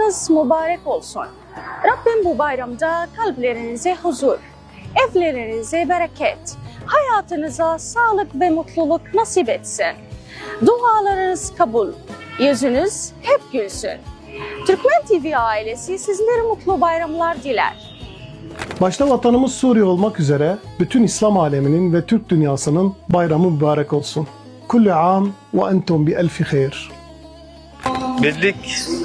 bayramınız mübarek olsun. Rabbim bu bayramda kalplerinize huzur, evlerinize bereket, hayatınıza sağlık ve mutluluk nasip etsin. Dualarınız kabul, yüzünüz hep gülsün. Türkmen TV ailesi sizlere mutlu bayramlar diler. Başta vatanımız Suriye olmak üzere bütün İslam aleminin ve Türk dünyasının bayramı mübarek olsun. Kullu am ve entum bi elfi hayr. Birlik,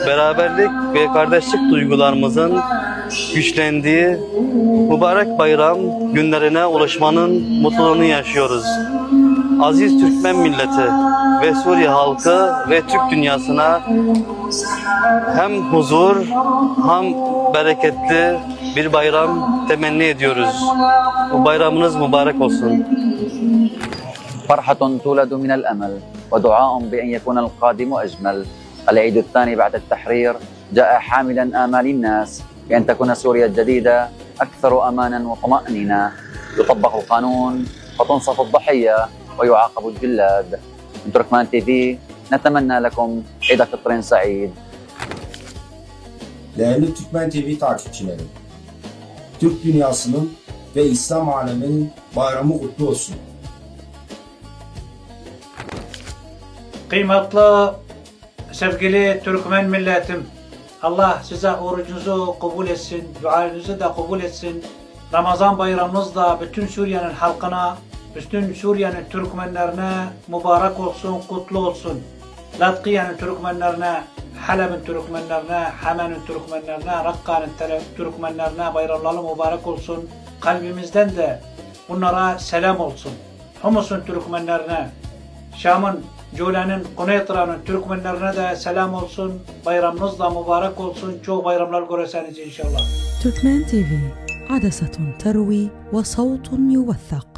beraberlik ve kardeşlik duygularımızın güçlendiği mübarek bayram günlerine ulaşmanın mutluluğunu yaşıyoruz. Aziz Türkmen milleti ve Suriye halkı ve Türk dünyasına hem huzur hem bereketli bir bayram temenni ediyoruz. Bu bayramınız mübarek olsun. فرحة تولد من الأمل ودعاء بأن يكون القادم أجمل. العيد الثاني بعد التحرير جاء حاملا آمال الناس بأن تكون سوريا الجديدة أكثر أمانا وطمأنينة، يطبق القانون وتنصف الضحية ويعاقب الجلاد. من تركمان TV نتمنى لكم عيد فطر سعيد. Değerli Türkmen TV takipçileri, Türk dünyasının ve İslam aleminin bayramı kutlu olsun. Kıymetli, sevgili Türkmen milletim, Allah size orucunuzu kabul etsin, duanızı da kabul etsin. Ramazan bayramınız da bütün Suriye'nin halkına, bütün Suriye'nin Türkmenlerine mübarek olsun, kutlu olsun. Latkiye'nin Türkmenlerine, Halep'in Türkmenlerine, Hamen'in Türkmenlerine, Rakka'nın Türkmenlerine bayramları mübarek olsun. Kalbimizden de bunlara selam olsun. Humus'un Türkmenlerine, Şam'ın, Cule'nin, Kuneytra'nın Türkmenlerine de selam olsun. Bayramınız da mübarek olsun. Çok bayramlar göreseniz inşallah. Türkmen TV عدسة تروي وصوت يوثق.